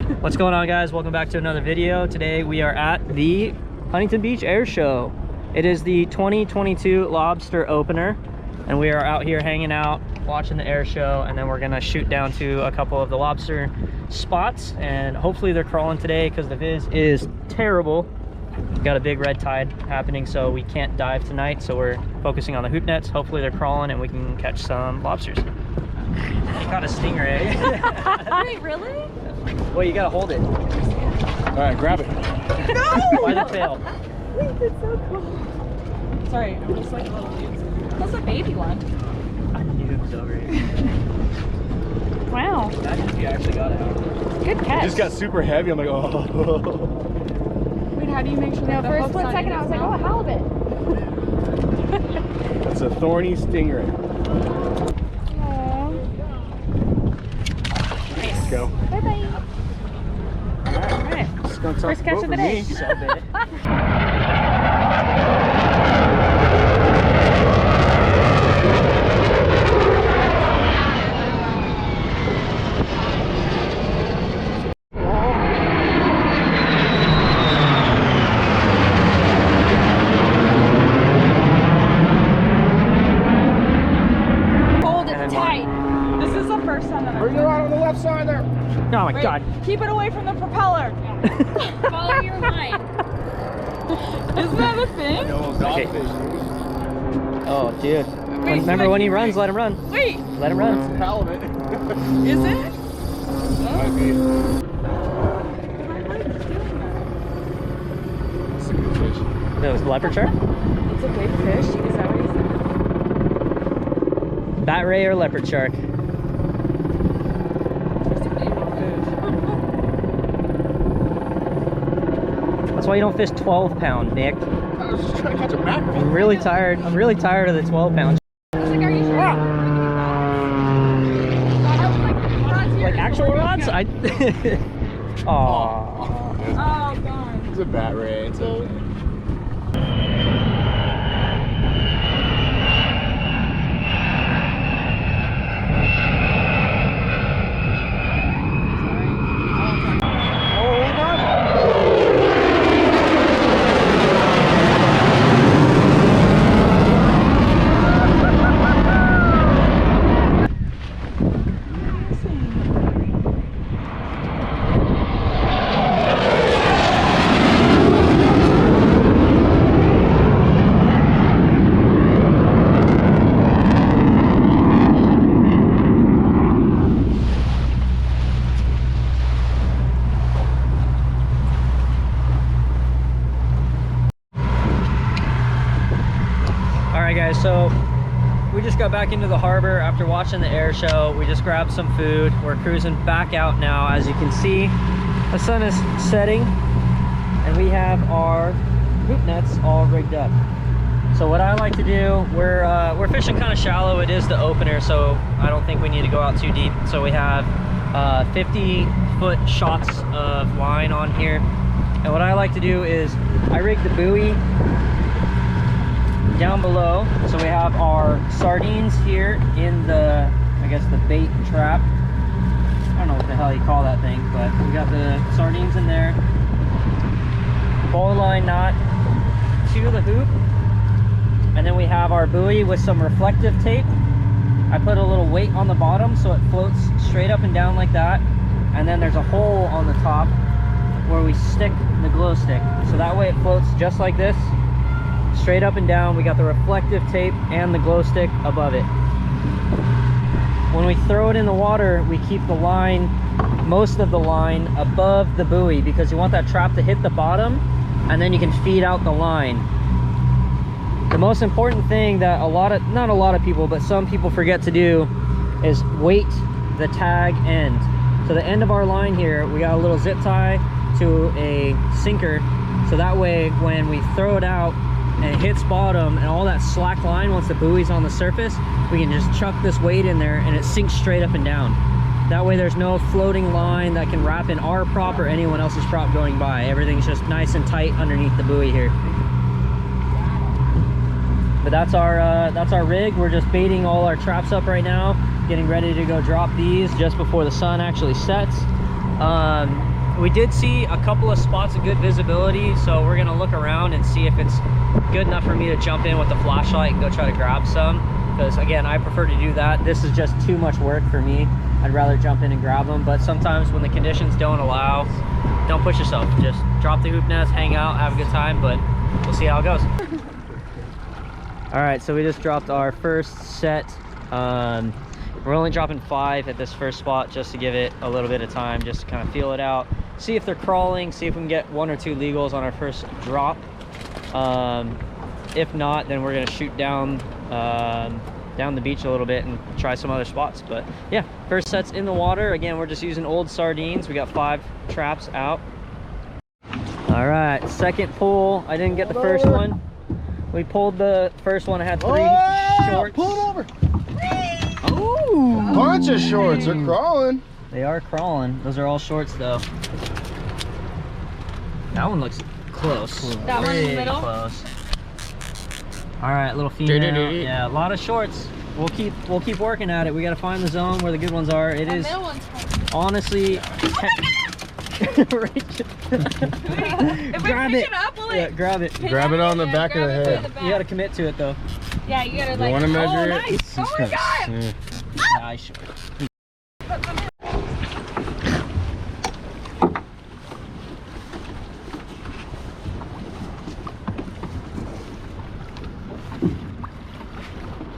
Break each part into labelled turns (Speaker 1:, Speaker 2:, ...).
Speaker 1: What's going on, guys? Welcome back to another video. Today we are at the Huntington Beach Air Show. It is the 2022 Lobster opener, and we are out here hanging out, watching the air show, and then we're gonna shoot down to a couple of the lobster spots, and hopefully they're crawling today because the viz is terrible. We've got a big red tide happening, so we can't dive tonight, so we're focusing on the hoop nets. Hopefully they're crawling and we can catch some lobsters. You got a stingray.
Speaker 2: Wait, really?
Speaker 1: Well, you gotta hold it.
Speaker 3: All right, grab it.
Speaker 2: No!
Speaker 1: By the tail.
Speaker 2: Wait, that's so cool. Sorry, I'm just like a little dude. That's a baby one.
Speaker 1: You're so great.
Speaker 2: Wow.
Speaker 1: Imagine if you actually got it out.
Speaker 2: Good catch.
Speaker 3: It just got super heavy. I'm like, oh.
Speaker 2: Wait, how do you make sure that
Speaker 4: For a split second, I was like, oh, a halibut.
Speaker 3: It's a thorny stingray.
Speaker 4: Aww.
Speaker 3: Let's go.
Speaker 4: Bye-bye.
Speaker 1: All right.
Speaker 3: It's gonna
Speaker 4: First catch of the day.
Speaker 1: Sub it.
Speaker 4: Hold it tight.
Speaker 2: This is the first time that I've
Speaker 3: Bring it out on the left side there.
Speaker 1: Oh my
Speaker 2: Wait,
Speaker 1: God.
Speaker 2: keep it away from the propeller.
Speaker 4: Follow your line.
Speaker 2: Isn't that a thing?
Speaker 1: Oh, dude.
Speaker 2: Wait,
Speaker 1: Remember when he runs, let him run.
Speaker 2: Wait,
Speaker 1: Let him run.
Speaker 3: Halibut.
Speaker 2: is it?
Speaker 3: Might be. That's a good fish.
Speaker 1: That was leopard shark?
Speaker 2: It's a big fish. Is that what you said?
Speaker 1: Bat ray or leopard shark?
Speaker 2: It's a baby fish.
Speaker 1: That's why you don't fish 12-pound, Nick.
Speaker 3: I was just trying to catch a mackerel.
Speaker 1: I'm really tired. I'm really tired of the 12-pound.
Speaker 4: I was like, are you sure?
Speaker 1: Like actual rods? I. Aww.
Speaker 2: Oh, God.
Speaker 3: It's a bat ray. It's a...
Speaker 1: Alright guys, so we just got back into the harbor after watching the air show. We just grabbed some food. We're cruising back out now. As you can see, the sun is setting and we have our hoop nets all rigged up. So what I like to do, we're fishing kind of shallow. It is the opener, so I don't think we need to go out too deep. So we have 50-foot shots of line on here. And what I like to do is I rig the buoy down below, so we have our sardines here in the, I guess, the bait trap. I don't know what the hell you call that thing, but we got the sardines in there. Bowline knot to the hoop, and then we have our buoy with some reflective tape. I put a little weight on the bottom so it floats straight up and down like that, and then there's a hole on the top where we stick the glow stick, so that way it floats just like this, straight up and down. We got the reflective tape and the glow stick above it. When we throw it in the water, we keep the line, most of the line, above the buoy because you want that trap to hit the bottom and then you can feed out the line. The most important thing that not a lot of people, but some people forget to do is weight the tag end. So the end of our line here, we got a little zip tie to a sinker, so that way when we throw it out and it hits bottom and all that slack line, once the buoy's on the surface, we can just chuck this weight in there and it sinks straight up and down. That way there's no floating line that can wrap in our prop or anyone else's prop going by. Everything's just nice and tight underneath the buoy here. But that's our rig. We're just baiting all our traps up right now, getting ready to go drop these just before the sun actually sets. We did see a couple of spots of good visibility, so we're gonna look around and see if it's good enough for me to jump in with the flashlight and go try to grab some. Because again, I prefer to do that. This is just too much work for me. I'd rather jump in and grab them, but sometimes when the conditions don't allow, don't push yourself. Just drop the hoop nest, hang out, have a good time, but we'll see how it goes. All right, so we just dropped our first set. We're only dropping 5 at this first spot just to give it a little bit of time, just to kind of feel it out, see if they're crawling, see if we can get 1 or 2 legals on our first drop. If not, then we're gonna shoot down the beach a little bit and try some other spots. But yeah, first set's in the water. Again, we're just using old sardines. We got 5 traps out. All right, second pull. I didn't get the first one. We pulled the first one. I had 3 shorts.
Speaker 3: Pull it over.
Speaker 1: Ooh,
Speaker 3: Bunch of shorts. They're crawling.
Speaker 1: they are crawling. Those are all shorts though. That one looks close.
Speaker 4: That one in the
Speaker 1: Pretty
Speaker 4: middle?
Speaker 1: close. All right, little female. Yeah, a lot of shorts. We'll keep working at it. We got to find the zone where the good ones are. It
Speaker 4: That
Speaker 1: is
Speaker 4: middle one's fine.
Speaker 1: honestly.
Speaker 2: If
Speaker 1: Grab
Speaker 2: we pick
Speaker 1: it.
Speaker 2: it up, will
Speaker 1: Yeah,
Speaker 2: it?
Speaker 1: grab it.
Speaker 3: Grab it on the
Speaker 4: Yeah,
Speaker 3: back of the
Speaker 4: grab it by
Speaker 3: head.
Speaker 4: the back.
Speaker 1: You got to commit to it though.
Speaker 4: Yeah, you gotta
Speaker 3: You
Speaker 4: like.
Speaker 3: want to measure
Speaker 2: Oh,
Speaker 3: it?
Speaker 2: nice. Oh my God.
Speaker 3: Yeah.
Speaker 1: Nice short.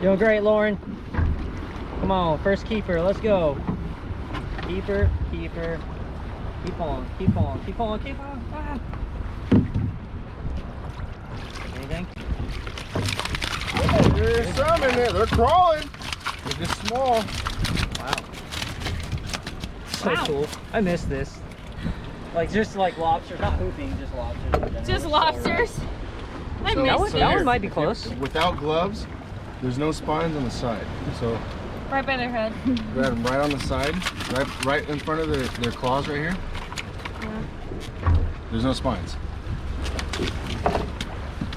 Speaker 1: Doing great, Lauren. Come on, first keeper. Let's go. Keeper, keeper. Keep on, keep on, keep on, keep on. Ah. Anything?
Speaker 3: There's some in there. They're crawling. They're just small.
Speaker 1: Wow. So
Speaker 2: Wow.
Speaker 1: cool. I miss this. Like just like lobsters, not hooping, just lobsters. in general.
Speaker 4: Just
Speaker 1: So
Speaker 4: lobsters. I
Speaker 3: So-
Speaker 4: miss
Speaker 1: That one,
Speaker 3: so
Speaker 1: that
Speaker 3: here,
Speaker 1: one might be close.
Speaker 3: Without gloves, there's no spines on the side. So
Speaker 4: right by their head.
Speaker 3: grab them right on the side, right in front of their claws right here. There's no spines.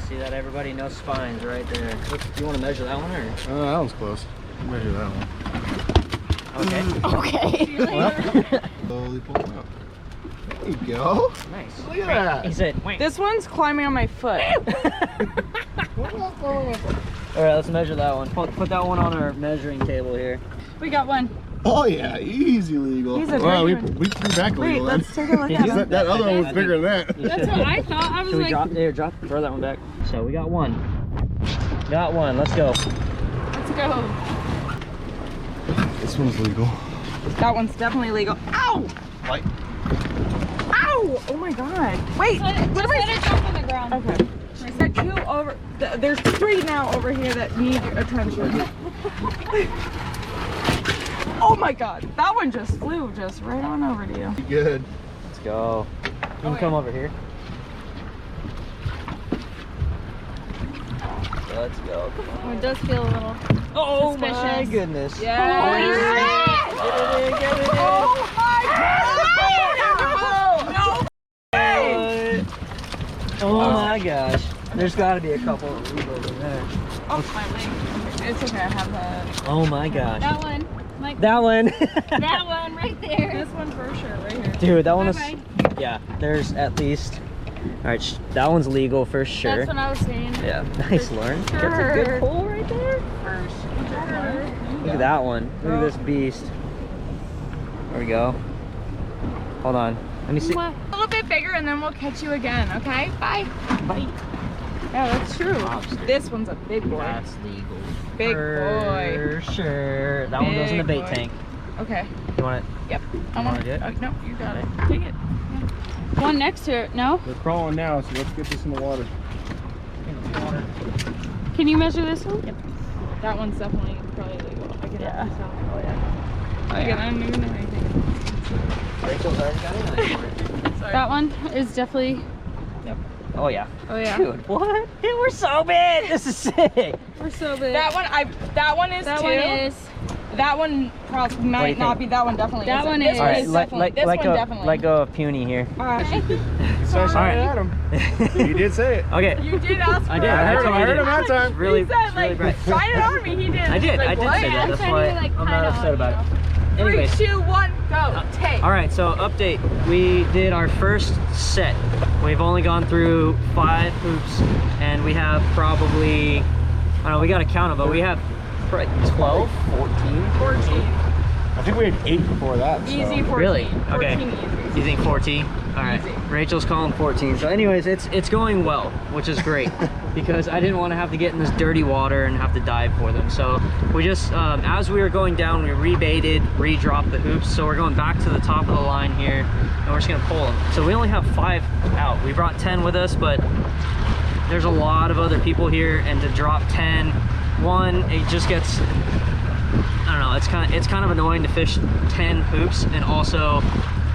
Speaker 1: See that, everybody? No spines right there. Look, do you want to measure that one or?
Speaker 3: That one's close. Measure that one.
Speaker 1: Okay.
Speaker 4: Okay.
Speaker 1: Well,
Speaker 3: Slowly pull them out. There you go.
Speaker 1: nice.
Speaker 3: Look at that.
Speaker 1: He said, wait.
Speaker 2: This one's climbing on my foot.
Speaker 1: All right, let's measure that one. Put that one on our measuring table here.
Speaker 4: We got one.
Speaker 3: Oh yeah, easy legal.
Speaker 2: He's a
Speaker 3: Wow, we
Speaker 2: big one.
Speaker 3: threw back
Speaker 2: Wait,
Speaker 3: legal then.
Speaker 2: let's take a look
Speaker 1: Did
Speaker 2: at
Speaker 1: you?
Speaker 2: him.
Speaker 3: That other one was
Speaker 1: I
Speaker 3: bigger than
Speaker 1: think
Speaker 3: that.
Speaker 1: you
Speaker 4: That's
Speaker 1: should.
Speaker 4: what I thought. I was
Speaker 1: Should we
Speaker 4: like,
Speaker 1: drop, throw that one back. So we got one. Got one, let's go.
Speaker 4: let's go.
Speaker 3: This one's legal.
Speaker 2: That one's definitely legal. Ow!
Speaker 3: Light.
Speaker 2: Ow! Oh my God. Wait,
Speaker 4: Let it,
Speaker 2: what
Speaker 4: just
Speaker 2: am
Speaker 4: let
Speaker 2: I?
Speaker 4: it drop on the ground.
Speaker 2: Okay. I said 2 over. There's 3 now over here that need attention. Oh my God. That one just flew just right on over to you.
Speaker 3: Good.
Speaker 1: Let's go. You can come over here. Let's go. Come on.
Speaker 4: Oh, it does feel a little.
Speaker 1: Oh my
Speaker 4: Suspicious.
Speaker 1: goodness.
Speaker 2: Yeah.
Speaker 1: Get it in, get it in.
Speaker 2: Oh my God! No.
Speaker 1: Oh my gosh. There's got to be a couple of legals in there.
Speaker 2: Oh, my leg. It's okay. I have that.
Speaker 1: Oh my gosh.
Speaker 4: That one. Like
Speaker 1: That one.
Speaker 4: that one right there.
Speaker 2: This one for sure, right here.
Speaker 1: Dude, that one is.
Speaker 4: Bye-bye.
Speaker 1: Yeah, there's at least. All right, that one's legal for sure.
Speaker 4: That's what I was saying.
Speaker 1: Yeah, nice, Lauren. That's a
Speaker 2: sure.
Speaker 1: good pull right there. Look at that one. Look at this beast. There we go. Hold on. Let me see.
Speaker 4: What?
Speaker 2: A little bit bigger and then we'll catch you again, okay? Bye.
Speaker 1: Bite.
Speaker 2: Yeah, that's true.
Speaker 1: Lobster.
Speaker 2: This one's a big boy.
Speaker 1: That's legal.
Speaker 2: Big
Speaker 1: for sure. That one goes in the
Speaker 2: Big
Speaker 1: bait
Speaker 2: boy.
Speaker 1: tank.
Speaker 2: Okay.
Speaker 1: You want it?
Speaker 2: Yep.
Speaker 1: You wanna do it?
Speaker 2: No, you got it. Take it.
Speaker 4: One next to it. No?
Speaker 3: They're crawling now, so let's get this in the water.
Speaker 4: Can you measure this one? Yep.
Speaker 2: That one's definitely probably legal. I can
Speaker 1: Yeah.
Speaker 2: Oh yeah. Again, I don't even know anything.
Speaker 1: Rachel's already got it.
Speaker 2: Sorry.
Speaker 4: That one is definitely.
Speaker 1: Oh yeah.
Speaker 2: Oh yeah.
Speaker 1: Dude, what? Hey, we're so big. This is sick.
Speaker 4: We're so big.
Speaker 2: That one is
Speaker 4: That
Speaker 2: too.
Speaker 4: one is.
Speaker 2: That one probably
Speaker 1: do you
Speaker 2: might not
Speaker 1: think?
Speaker 2: be. That one definitely.
Speaker 4: That
Speaker 2: isn't.
Speaker 4: one
Speaker 2: This
Speaker 4: is.
Speaker 1: All right,
Speaker 2: definitely. This one definitely.
Speaker 1: let go of Puny here.
Speaker 3: So
Speaker 1: Alright.
Speaker 3: at him. You did say it.
Speaker 1: Okay.
Speaker 2: You did ask for
Speaker 1: I did.
Speaker 2: it.
Speaker 3: I heard him. I heard him
Speaker 1: Alex,
Speaker 3: that time.
Speaker 1: Really,
Speaker 2: He said
Speaker 1: it's really
Speaker 2: like,
Speaker 1: bright.
Speaker 2: shine it on me. He did.
Speaker 1: I did.
Speaker 2: Like,
Speaker 1: I did
Speaker 2: what?
Speaker 1: say that. That's
Speaker 4: I'm
Speaker 1: why
Speaker 4: trying to, like,
Speaker 1: I'm not
Speaker 4: kinda,
Speaker 1: upset about it. anyways.
Speaker 2: 3, 2, 1, go. Take.
Speaker 1: All right, so update. We did our first set. We've only gone through 5 hoops, and we have probably, I don't know, we got to count them, but we have 12, 14.
Speaker 2: 14.
Speaker 3: I think we had 8 before that. So.
Speaker 2: Easy 14.
Speaker 1: Really? Okay.
Speaker 2: 14 easy.
Speaker 1: You think 14? All right.
Speaker 2: Easy.
Speaker 1: Rachel's calling 14. So anyways, it's going well, which is great because I didn't want to have to get in this dirty water and have to dive for them. So we just, as we were going down, we rebaited, re-dropped the hoops. So we're going back to the top of the line here and we're just gonna pull them. So we only have 5 out. We brought 10 with us, but there's a lot of other people here, and to drop 10, it just gets, I don't know, it's kind of annoying to fish 10 hoops, and also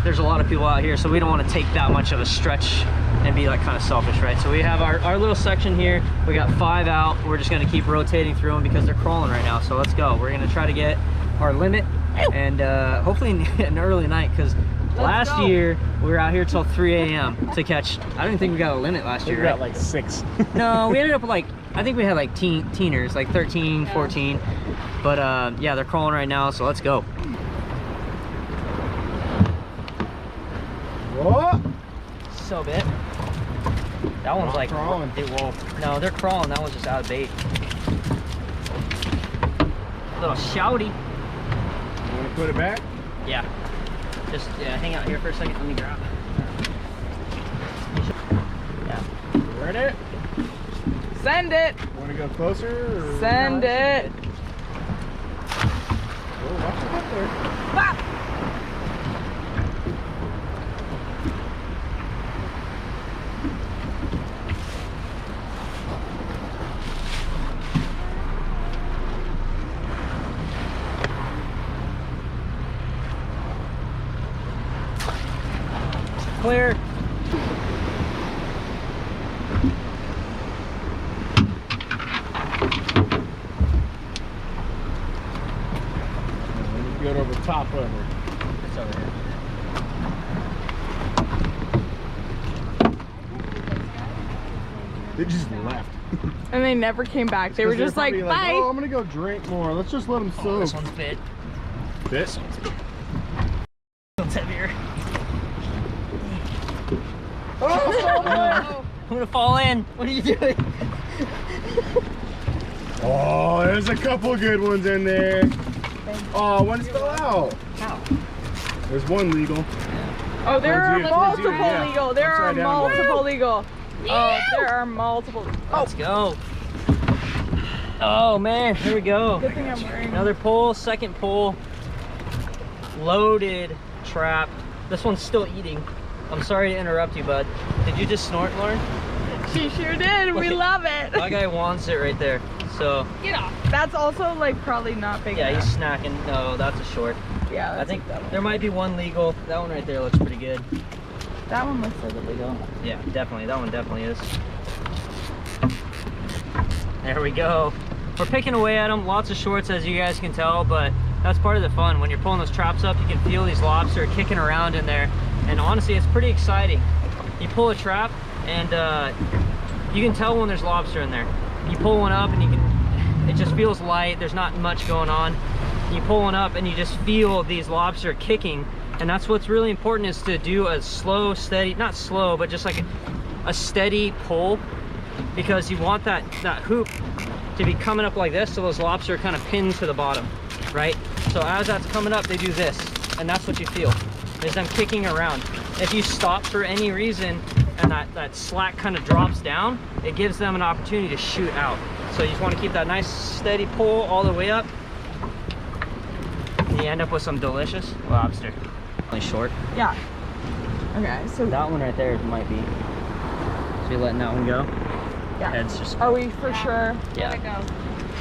Speaker 1: there's a lot of people out here, so we don't want to take that much of a stretch and be like kind of selfish, right? So we have our little section here. We got 5 out. We're just going to keep rotating through them because they're crawling right now. So let's go. We're going to try to get our limit, and hopefully an early night, because last year we were out here till 3 a.m. to catch. I don't even think we got a limit last year,
Speaker 3: We
Speaker 1: right?
Speaker 3: got like 6.
Speaker 1: No, we ended up with like, I think we had like teeners, like 13, 14. But yeah, they're crawling right now, so let's go.
Speaker 3: What?
Speaker 1: So bit. That one's like
Speaker 3: crawling.
Speaker 1: No, they're crawling. That one's just out of bait. A little shouty.
Speaker 3: You want to put it back?
Speaker 1: Yeah. Just hang out here for a second. Let me grab. Yeah.
Speaker 3: Ready?
Speaker 2: Send it.
Speaker 3: Want to go closer? Or...
Speaker 2: Send it.
Speaker 3: Oh, watch it up there.
Speaker 2: Bop.
Speaker 1: Clear.
Speaker 3: Good over top of it.
Speaker 1: It's over here.
Speaker 3: They just left.
Speaker 2: And they never came back. They were just like,
Speaker 3: probably
Speaker 2: bye.
Speaker 3: Oh, I'm gonna go drink more. Let's just let them soak.
Speaker 1: Oh, this one's bit.
Speaker 3: This
Speaker 1: It's heavier.
Speaker 3: Oh,
Speaker 1: I'm gonna fall in. What are you doing?
Speaker 3: oh, there's a couple good ones in there. Oh, one's still out.
Speaker 1: How?
Speaker 3: There's one legal.
Speaker 2: Oh, there are
Speaker 3: Towards you, towards you,
Speaker 2: multiple
Speaker 3: yeah.
Speaker 2: legal. There are
Speaker 3: Upside down.
Speaker 2: multiple legal. Oh, there are multiple.
Speaker 1: Let's go. Oh man, here we go.
Speaker 2: Good thing I'm wearing.
Speaker 1: Another pull, second pull. Loaded trap. This one's still eating. I'm sorry to interrupt you, bud. Did you just snort, Lauren?
Speaker 2: She sure did. We
Speaker 1: Look,
Speaker 2: love it.
Speaker 1: That guy wants it right there. So
Speaker 2: Get off. That's also like probably not big
Speaker 1: yeah,
Speaker 2: enough.
Speaker 1: he's snacking. No, that's a short.
Speaker 2: Yeah,
Speaker 1: I
Speaker 2: that's
Speaker 1: think
Speaker 2: that one.
Speaker 1: there might be one legal. That one right there looks pretty good.
Speaker 2: That one looks like a legal.
Speaker 1: Yeah, definitely. That one definitely is. There we go. We're picking away at them. Lots of shorts, as you guys can tell, but that's part of the fun. When you're pulling those traps up, you can feel these lobster kicking around in there. And honestly, it's pretty exciting. You pull a trap and you can tell when there's lobster in there. You pull one up and it just feels light. There's not much going on. You pull one up and you just feel these lobster kicking. And that's what's really important, is to do a slow, steady, not slow, but just like a steady pull, because you want that hoop to be coming up like this, so those lobster are kind of pinned to the bottom, right? So as that's coming up, they do this, and that's what you feel, is them kicking around. If you stop for any reason and that slack kind of drops down, it gives them an opportunity to shoot out. So you just want to keep that nice steady pull all the way up, and you end up with some delicious lobster. Only short.
Speaker 2: Yeah. Okay, so
Speaker 1: That one right there might be. So you're letting that one go?
Speaker 2: yeah.
Speaker 1: Head's just.
Speaker 2: Are we for sure?
Speaker 1: Yeah.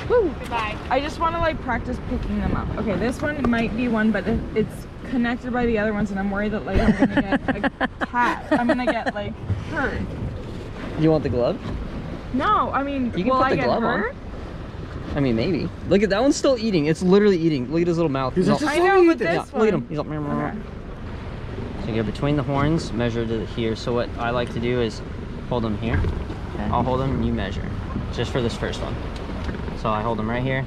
Speaker 2: Woo. Goodbye. I just want to like practice picking them up. Okay, this one might be one, but it's connected by the other ones, and I'm worried that like I'm gonna get attacked. I'm gonna get like hurt.
Speaker 1: You want the glove?
Speaker 2: No, I mean,
Speaker 1: You can
Speaker 2: will
Speaker 1: put
Speaker 2: I
Speaker 1: the
Speaker 2: get
Speaker 1: glove on.
Speaker 2: hurt?
Speaker 1: I mean, maybe. Look at that one's still eating. It's literally eating. Look at his little mouth.
Speaker 3: He's
Speaker 1: all-
Speaker 3: just
Speaker 2: I know, but
Speaker 1: Yeah,
Speaker 2: this
Speaker 1: look at him.
Speaker 2: one.
Speaker 1: He's all.
Speaker 2: Okay.
Speaker 1: So you go between the horns, measure to here. So what I like to do is hold them here.
Speaker 2: Okay.
Speaker 1: I'll hold them and you measure. Just for this first one. So I hold them right here.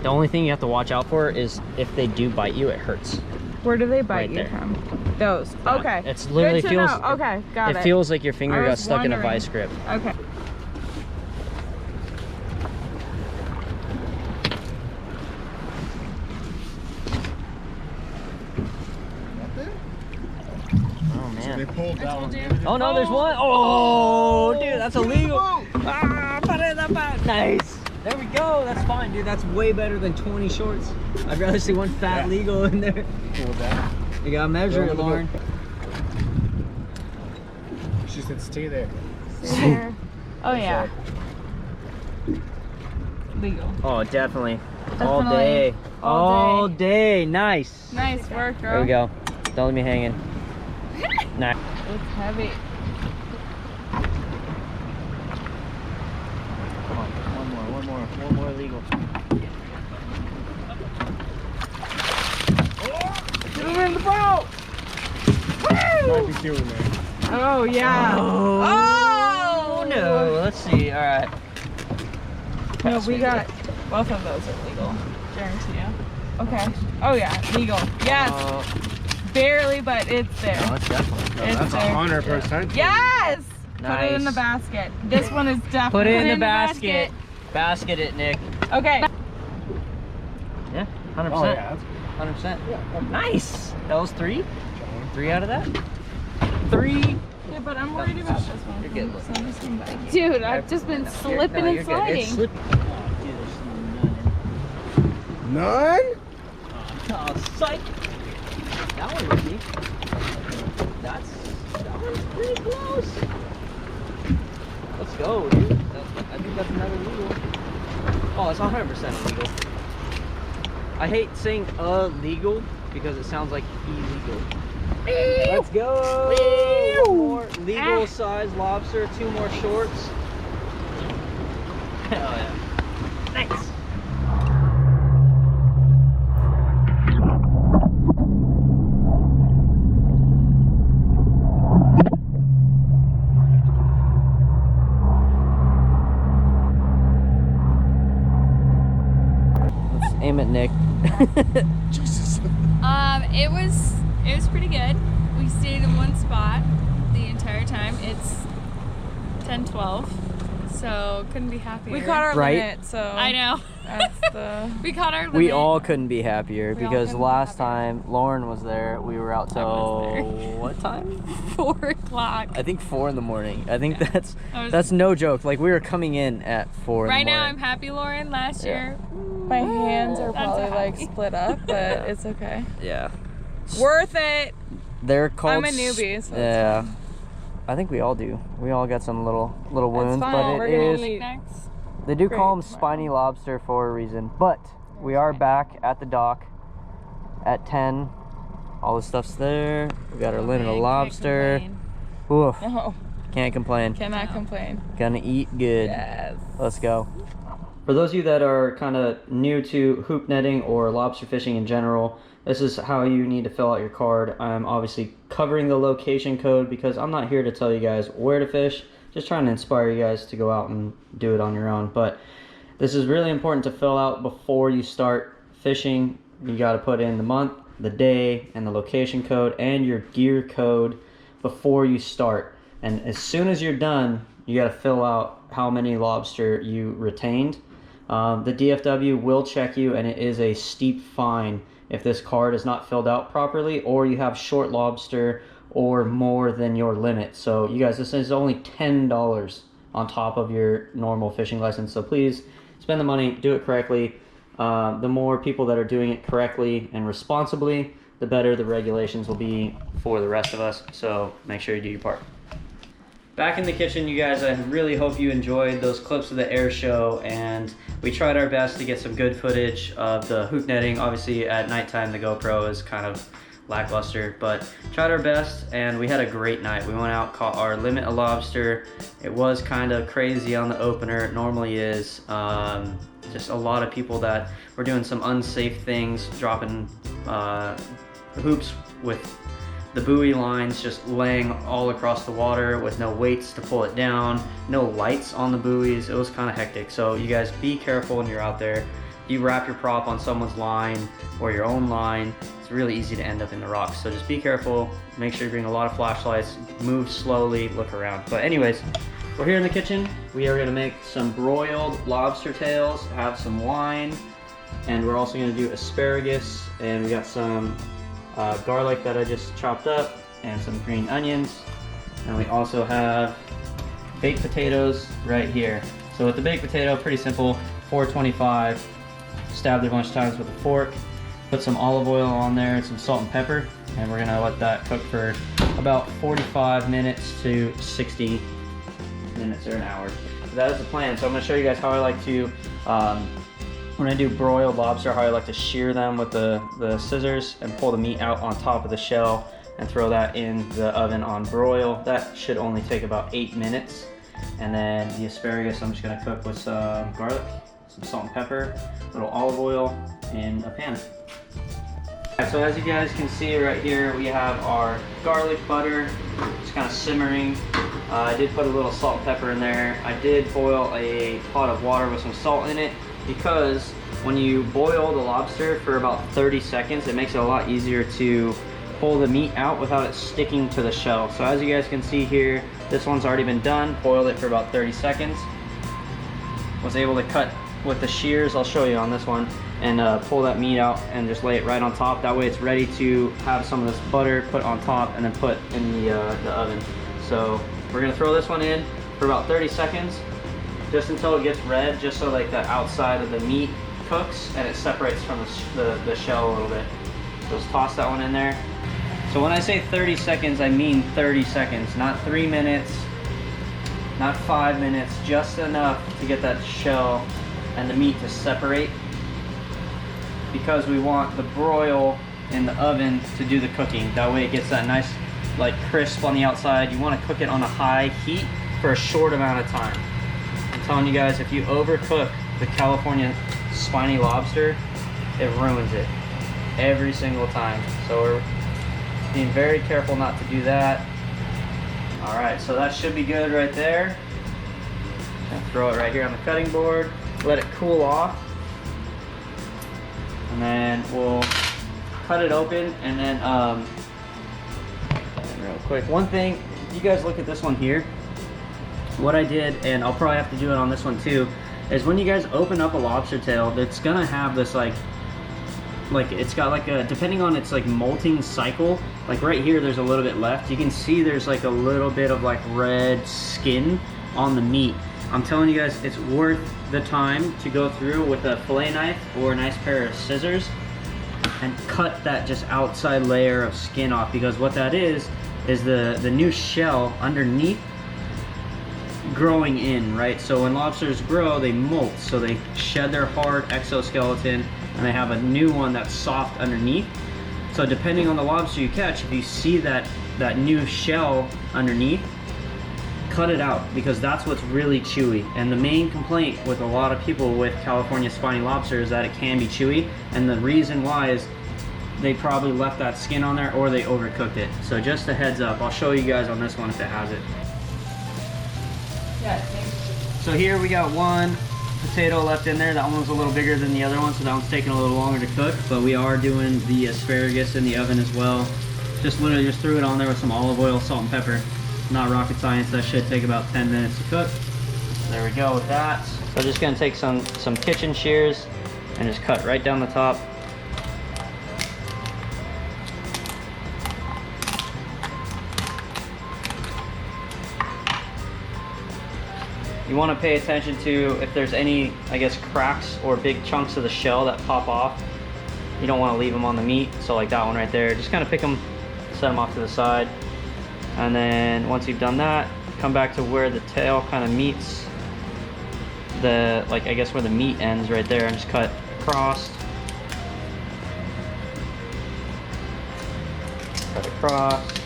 Speaker 1: The only thing you have to watch out for is if they do bite you, it hurts.
Speaker 2: Where do they bite
Speaker 1: Right
Speaker 2: you
Speaker 1: there.
Speaker 2: from? Those.
Speaker 1: Yeah,
Speaker 2: Okay.
Speaker 1: it's literally
Speaker 2: Good to
Speaker 1: feels.
Speaker 2: know. Okay, got it.
Speaker 1: It feels like your
Speaker 2: I
Speaker 1: finger got
Speaker 2: was
Speaker 1: stuck in a
Speaker 2: wondering.
Speaker 1: vice grip.
Speaker 2: Okay.
Speaker 1: Oh
Speaker 3: They
Speaker 1: man.
Speaker 3: pulled that one.
Speaker 1: Oh no, there's one. Oh, dude, that's illegal. Ah, put it in the boat. Nice. There we go. That's fine, dude. That's way better than 20 shorts. I'd rather see one fat legal in there.
Speaker 3: Pulled that.
Speaker 1: You gotta measure it, Lauren.
Speaker 3: She said stay there.
Speaker 2: There. Oh yeah. Legal.
Speaker 1: Oh, definitely. All
Speaker 2: Definitely.
Speaker 1: day.
Speaker 2: All day.
Speaker 1: day. Nice.
Speaker 2: Nice work, girl.
Speaker 1: There we go. Don't leave me hanging. Nice.
Speaker 2: It's heavy.
Speaker 1: Come on. One more legal.
Speaker 2: Get him in the boat!
Speaker 3: Might be doing there.
Speaker 2: Oh yeah.
Speaker 1: Oh, no. Let's see. All right.
Speaker 2: No, we got both of those are legal. Guarantee you. Okay. Oh yeah, legal. Yes. Barely, but it's there.
Speaker 1: No, it's definitely.
Speaker 2: It's
Speaker 3: That's
Speaker 2: there.
Speaker 3: 100%.
Speaker 2: Yes. Put it in the
Speaker 1: Nice.
Speaker 2: basket. This one is definitely.
Speaker 1: Put it in the
Speaker 4: the
Speaker 1: basket. Basket it, Nick.
Speaker 2: Okay.
Speaker 1: Yeah, 100%.
Speaker 3: Oh yeah, that's
Speaker 1: 100%. Nice. That was 3? 3 out of that? 3.
Speaker 2: Yeah, but I'm worried about this one.
Speaker 1: You're good.
Speaker 2: So I'm just gonna bite you.
Speaker 4: Dude, I've just been slipping and sliding.
Speaker 1: Dude, there's
Speaker 3: none.
Speaker 1: Oh, psych. That one would be. That one's pretty close. Let's go, dude. I think that's another legal. Oh, it's 100% illegal. I hate saying illegal because it sounds like illegal. Let's go. One more legal size lobster, 2 more shorts. Hell yeah. Thanks. Let's aim at Nick.
Speaker 3: Jesus.
Speaker 4: It was pretty good. We stayed in one spot the entire time. It's 10:12, so couldn't be happier.
Speaker 2: We caught our
Speaker 1: Right?
Speaker 2: limit, so
Speaker 4: I know.
Speaker 2: that's the.
Speaker 4: We caught our limit.
Speaker 1: We all couldn't be happier
Speaker 2: We all
Speaker 1: because
Speaker 2: couldn't be
Speaker 1: last
Speaker 2: happier.
Speaker 1: time Lauren was there, we were out
Speaker 4: I was
Speaker 1: till what time?
Speaker 4: 4 o'clock.
Speaker 1: I think 4 in the morning. I think
Speaker 4: I was-
Speaker 1: that's no joke. Like we were coming in at 4 in
Speaker 4: Right
Speaker 1: the
Speaker 4: now, I'm
Speaker 1: morning.
Speaker 4: happy, Lauren. Last year,
Speaker 2: My hands are
Speaker 4: That's
Speaker 2: probably like
Speaker 4: happy.
Speaker 2: split up, but it's okay.
Speaker 1: Yeah.
Speaker 2: Worth it.
Speaker 1: They're called.
Speaker 2: I'm a newbie, so it's
Speaker 1: yeah. I think we all do. We all got some little wounds,
Speaker 2: fine.
Speaker 1: but
Speaker 2: We're
Speaker 1: it
Speaker 2: gonna
Speaker 1: is.
Speaker 2: eat.
Speaker 4: next.
Speaker 1: They do call them
Speaker 2: Great.
Speaker 1: spiny lobster for a reason. But we are back at the dock at 10. All the stuff's there. We got our limit of lobster. Oof.
Speaker 2: No,
Speaker 1: Can't complain.
Speaker 2: cannot complain.
Speaker 1: Gonna eat good.
Speaker 2: Yes.
Speaker 1: Let's go. For those of you that are kind of new to hoop netting or lobster fishing in general, this is how you need to fill out your card. I'm obviously covering the location code because I'm not here to tell you guys where to fish. Just trying to inspire you guys to go out and do it on your own. But this is really important to fill out before you start fishing. You got to put in the month, the day, and the location code and your gear code before you start. And as soon as you're done, you got to fill out how many lobster you retained. The DFW will check you, and it is a steep fine if this card is not filled out properly or you have short lobster or more than your limit. So you guys, this is only $10 on top of your normal fishing license. So please spend the money, do it correctly. The more people that are doing it correctly and responsibly, the better the regulations will be for the rest of us. So make sure you do your part. Back in the kitchen, you guys, I really hope you enjoyed those clips of the air show, and we tried our best to get some good footage of the hoop netting. Obviously at nighttime the GoPro is kind of lackluster, but tried our best and we had a great night. We went out, caught our limit of lobster. It was kind of crazy on the opener, it normally is. Just a lot of people that were doing some unsafe things, dropping hoops with the buoy lines just laying all across the water with no weights to pull it down, no lights on the buoys. It was kind of hectic. So you guys be careful when you're out there. you wrap your prop on someone's line or your own line, it's really easy to end up in the rocks. So just be careful, make sure you bring a lot of flashlights, move slowly, look around. But anyways, we're here in the kitchen. We are gonna make some broiled lobster tails, have some wine, and we're also gonna do asparagus, and we got some garlic that I just chopped up, and some green onions. And we also have baked potatoes right here. So with the baked potato, pretty simple, 425, stabbed it a bunch of times with a fork, put some olive oil on there and some salt and pepper, and we're gonna let that cook for about 45 minutes to 60 minutes or an hour. So that is the plan. So I'm gonna show you guys how I like to, when I do broiled lobster, how I like to shear them with the scissors and pull the meat out on top of the shell and throw that in the oven on broil. That should only take about 8 minutes. And then the asparagus I'm just gonna cook with some garlic, some salt and pepper, a little olive oil in a pan. Alright, so as you guys can see right here, we have our garlic butter. It's kind of simmering. I did put a little salt and pepper in there. I did boil a pot of water with some salt in it because when you boil the lobster for about 30 seconds, it makes it a lot easier to pull the meat out without it sticking to the shell. So as you guys can see here, this one's already been done. Boiled it for about 30 seconds. Was able to cut with the shears, I'll show you on this one, and pull that meat out and just lay it right on top. That way it's ready to have some of this butter put on top and then put in the oven. So we're gonna throw this one in for about 30 seconds, just until it gets red, just so like the outside of the meat cooks and it separates from the shell a little bit. So let's toss that one in there. So when I say 30 seconds, I mean 30 seconds, not 3 minutes, not 5 minutes, just enough to get that shell and the meat to separate, because we want the broil in the oven to do the cooking. That way it gets that nice like crisp on the outside. You want to cook it on a high heat for a short amount of time. I'm telling you guys, if you overcook the California spiny lobster, it ruins it every single time. So we're being very careful not to do that. All right, so that should be good right there. Gonna throw it right here on the cutting board, let it cool off, and then we'll cut it open. And then real quick, one thing, you guys look at this one here. What I did, and I'll probably have to do it on this one too, is when you guys open up a lobster tail, it's gonna have this like it's got like a, depending on its like molting cycle, like right here there's a little bit left. You can see there's like a little bit of like red skin on the meat. I'm telling you guys, it's worth the time to go through with a fillet knife or a nice pair of scissors and cut that just outside layer of skin off, because what that is the new shell underneath growing in, right? So when lobsters grow, they molt, so they shed their hard exoskeleton and they have a new one that's soft underneath. So depending on the lobster you catch, if you see that new shell underneath, cut it out, because that's what's really chewy. And the main complaint with a lot of people with California spiny lobster is that it can be chewy, and the reason why is they probably left that skin on there or they overcooked it. So just a heads up, I'll show you guys on this one if it has it.
Speaker 2: Yeah,
Speaker 1: so here we got one potato left in there. That one was a little bigger than the other one, so that one's taking a little longer to cook. But we are doing the asparagus in the oven as well. Just literally just threw it on there with some olive oil, salt and pepper. Not rocket science. That should take about 10 minutes to cook. There we go with that. So I'm just gonna take some kitchen shears and just cut right down the top. You want to pay attention to if there's any, I guess, cracks or big chunks of the shell that pop off. You don't want to leave them on the meat. So like that one right there, just kind of pick them, set them off to the side. And then once you've done that, come back to where the tail kind of meets the, like, I guess where the meat ends right there, and just cut across. Cut across.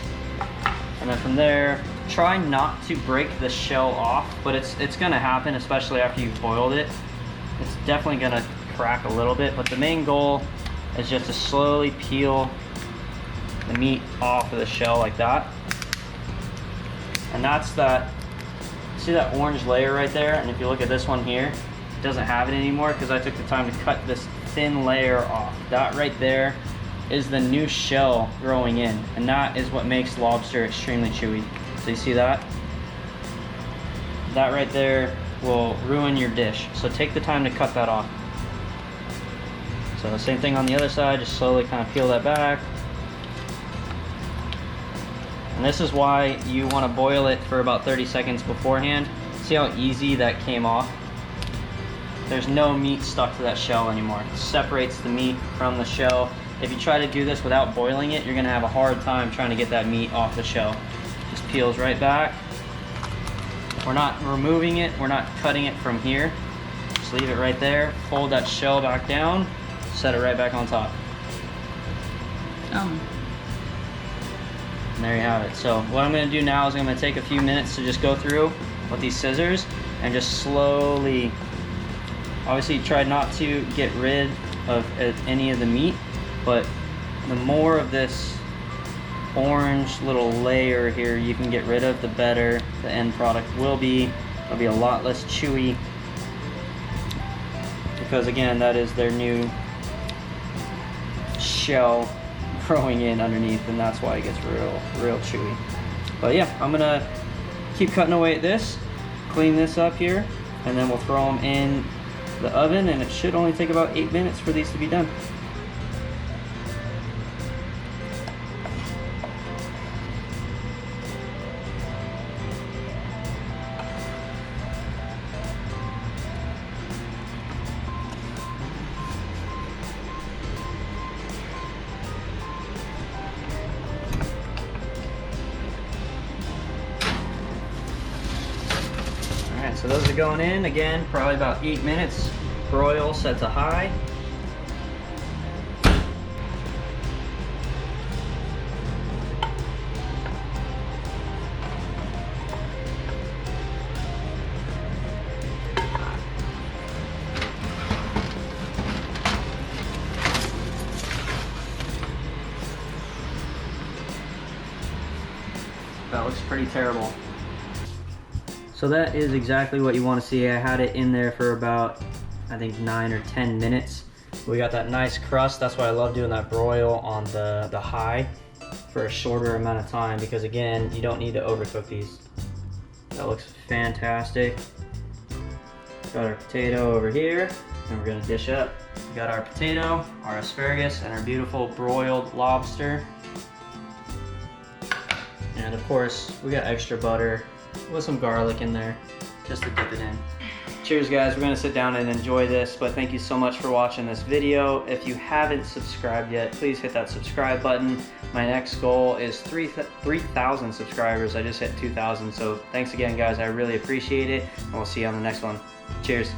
Speaker 1: And then from there, try not to break the shell off, but it's gonna happen, especially after you've boiled it. It's definitely gonna crack a little bit, but the main goal is just to slowly peel the meat off of the shell like that. And that's that, see that orange layer right there? And if you look at this one here, It doesn't have it anymore because I took the time to cut this thin layer off. That right there is the new shell growing in, and that is what makes lobster extremely chewy. So you see that? That right there will ruin your dish. So take the time to cut that off. So the same thing on the other side, just slowly kind of peel that back. And this is why you want to boil it for about 30 seconds beforehand. See how easy that came off? There's no meat stuck to that shell anymore. It separates the meat from the shell. If you try to do this without boiling it, you're gonna have a hard time trying to get that meat off the shell. Just peels right back. We're not removing it, we're not cutting it from here. Just leave it right there, fold that shell back down, set it right back on top. And there you have it. So what I'm gonna do now is I'm gonna take a few minutes to just go through with these scissors and just slowly, obviously try not to get rid of any of the meat, but the more of this orange little layer here you can get rid of, the better the end product will be. It'll be a lot less chewy, because again, that is their new shell growing in underneath, and that's why it gets real chewy. But yeah, I'm gonna keep cutting away at this, clean this up here, and then we'll throw them in the oven, and it should only take about 8 minutes for these to be done. So those are going in, again, probably about 8 minutes. Broil set to high. That looks pretty terrible. So that is exactly what you want to see. I had it in there for about, I think, 9 or 10 minutes. We got that nice crust. That's why I love doing that broil on the high for a shorter amount of time, because again, you don't need to overcook these. That looks fantastic. Got our potato over here, and we're gonna dish up. We got our potato, our asparagus, and our beautiful broiled lobster. And of course, we got extra butter with some garlic in there just to dip it in. Cheers guys, we're gonna sit down and enjoy this, but thank you so much for watching this video. If you haven't subscribed yet, please hit that subscribe button. My next goal is 3,000 subscribers. I just hit 2,000, so thanks again guys, I really appreciate it, and we'll see you on the next one. Cheers.